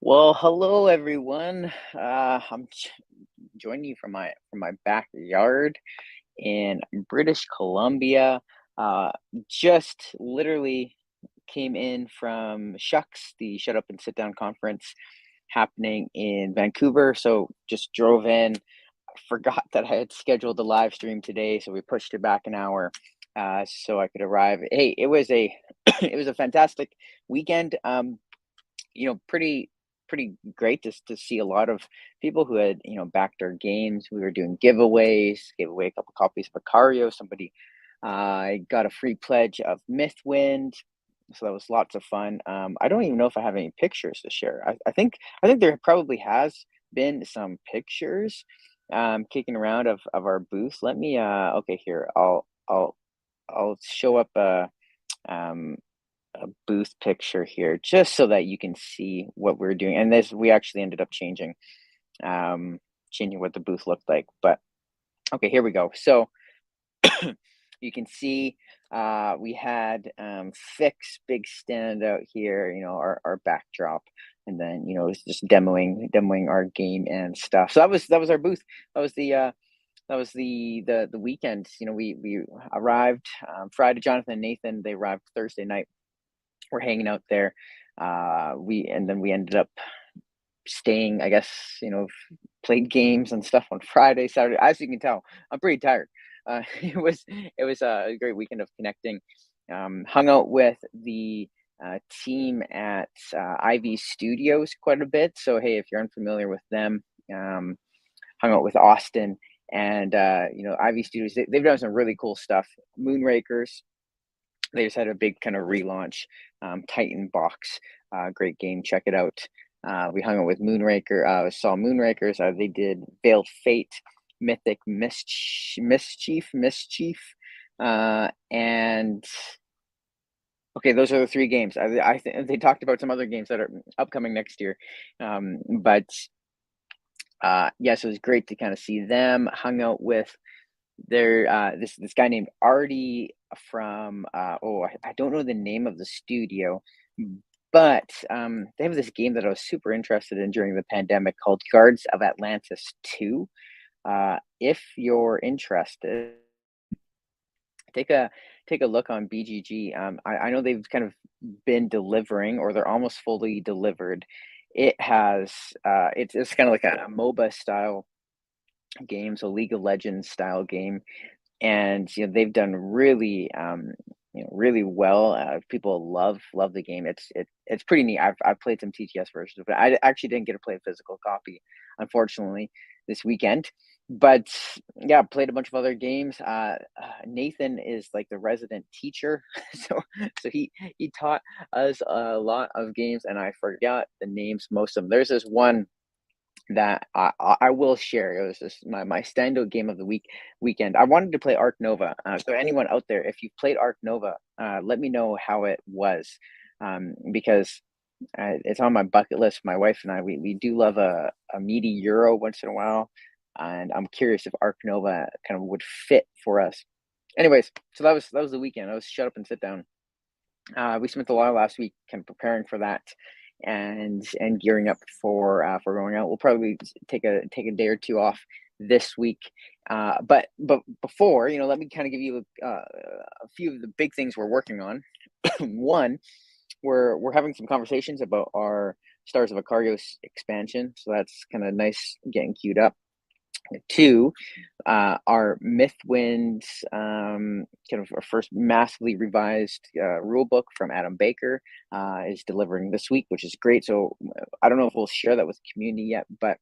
Well, hello everyone. Joining you from my backyard in British Columbia. Uh, just literally came in from Shucks, the Shut Up and Sit Down conference happening in Vancouver. So just drove in. Forgot that I had scheduled the live stream today, so we pushed it back an hour so I could arrive. Hey, it was a it was a fantastic weekend. Pretty great to see a lot of people who had backed our games. We were doing giveaways, gave away a couple copies of Akarios. Somebody got a free pledge of Mythwind, so that was lots of fun. I don't even know if I have any pictures to share. I think there probably has been some pictures kicking around of our booth. Let me okay, here I'll show up um a booth picture here just so that you can see what we're doing. And this we actually ended up um changing what the booth looked like. But okay, here we go. So you can see we had Fix big standout here, our backdrop, and then it's just demoing our game and stuff. So that was our booth. That was the weekend. We arrived Friday. Jonathan and Nathan, they arrived Thursday night. We're hanging out there. We ended up staying, I guess, played games and stuff on Friday, Saturday. As you can tell, I'm pretty tired. It was a great weekend of connecting. Hung out with the team at Ivy Studios quite a bit. So hey, if you're unfamiliar with them, hung out with Austin and Ivy Studios. They've done some really cool stuff. Moonrakers, they just had a big kind of relaunch. Titan Box, great game. Check it out. We hung out with Moonraker. Saw Moonrakers. They did Veiled Fate, Mythic Mischief, and okay, those are the three games. I think they talked about some other games that are upcoming next year, but yes, it was great to kind of see them. Hung out with this guy named Artie from I don't know the name of the studio, but they have this game that I was super interested in during the pandemic called Guards of Atlantis 2. If you're interested, take a take a look on BGG. I know they've kind of been delivering, or they're almost fully delivered. It's kind of like a MOBA style game, so League of Legends style game, and they've done really well. People love the game. It's pretty neat. I've played some TTS versions, but I actually didn't get to play a physical copy, unfortunately, this weekend. But yeah, played a bunch of other games. Nathan is like the resident teacher, so he taught us a lot of games, and I forgot the names most of them. There's this one that I will share. It was just my standout game of the weekend. I wanted to play Arc Nova. So anyone out there, if you've played Arc Nova, let me know how it was, because it's on my bucket list. My wife and I, we do love a meaty Euro once in a while, and I'm curious if Arc Nova kind of would fit for us. Anyways, so that was the weekend. I was shut up and sit down. We spent a lot of last week kind of preparing for that and gearing up for going out. We'll probably take a day or two off this week. But before, let me kind of give you a few of the big things we're working on. One, we're having some conversations about our Stars of Akarios expansion, so that's kind of nice getting queued up. Two, our Mythwind, kind of our first massively revised rule book from Adam Baker, is delivering this week, which is great. So I don't know if we'll share that with the community yet, but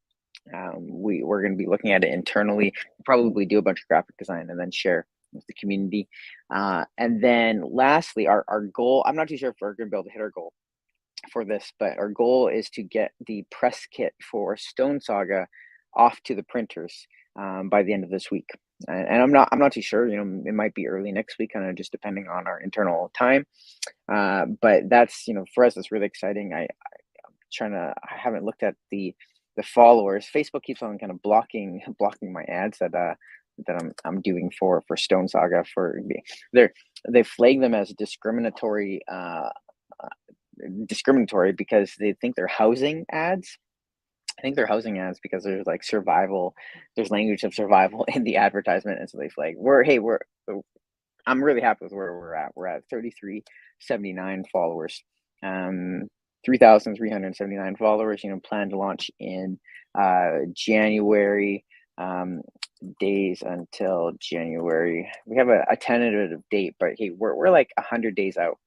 we're going to be looking at it internally, probably do a bunch of graphic design and then share with the community. And then lastly, our goal, I'm not too sure if we're going to be able to hit our goal for this, but our goal is to get the press kit for Stonesaga off to the printers by the end of this week. And I'm not too sure. It might be early next week, kind of just depending on our internal time. But that's for us, it's really exciting. I haven't looked at the followers. Facebook keeps on kind of blocking my ads that I'm doing for Stonesaga. They flag them as discriminatory discriminatory because they think they're housing ads. I think they're housing ads because there's like survival, there's language of survival in the advertisement, and so they flag we're I'm really happy with where we're at. We're at 3379 followers, 3,379 followers. You know, plan to launch in January. Days until January. We have a tentative date, but hey, we're like 100 days out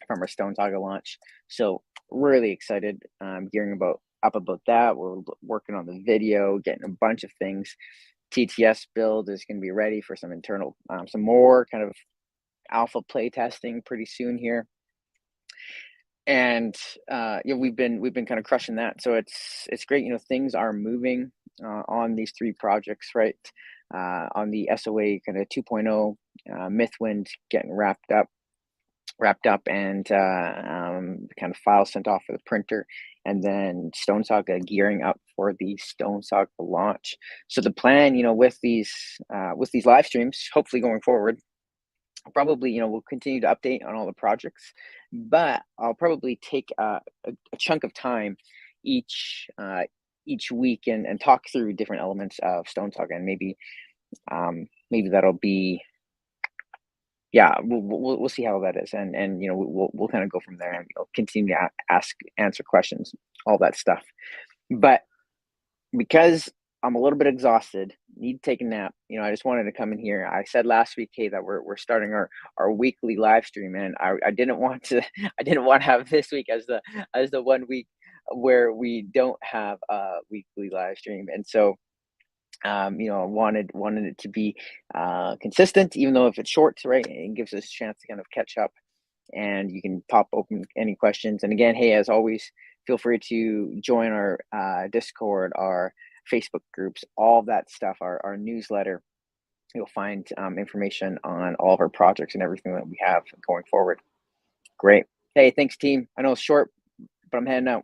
from our Stonesaga launch. So really excited, gearing up about that. We're working on the video, getting a bunch of things. TTS build is going to be ready for some internal, some more kind of alpha play testing pretty soon here. And yeah, we've been kind of crushing that. So it's great. You know, things are moving on these three projects, right? On the SOA kind of 2.0, Mythwind getting wrapped up and kind of files sent off for the printer, and then Stonesaga gearing up for the Stonesaga launch. So the plan, you know, with these live streams, hopefully going forward, probably, you know, we'll continue to update on all the projects, but I'll probably take a chunk of time each week and talk through different elements of Stonesaga, and maybe that'll be, yeah, we'll see how that is, and you know, we'll kind of go from there, and we'll continue to answer questions, all that stuff. But because I'm a little bit exhausted, need to take a nap, you know, I just wanted to come in here. I said last week, hey, that we're starting our weekly live stream, and I didn't want to I didn't want to have this week as the 1 week where we don't have a weekly live stream, and so you know, wanted it to be consistent, even though if it's short, right, it gives us a chance to kind of catch up, and you can pop open any questions. And again, hey, as always, feel free to join our Discord, our Facebook groups, all of that stuff, our newsletter. You'll find information on all of our projects and everything that we have going forward. Great. Hey, thanks, team. I know it's short, but I'm heading out.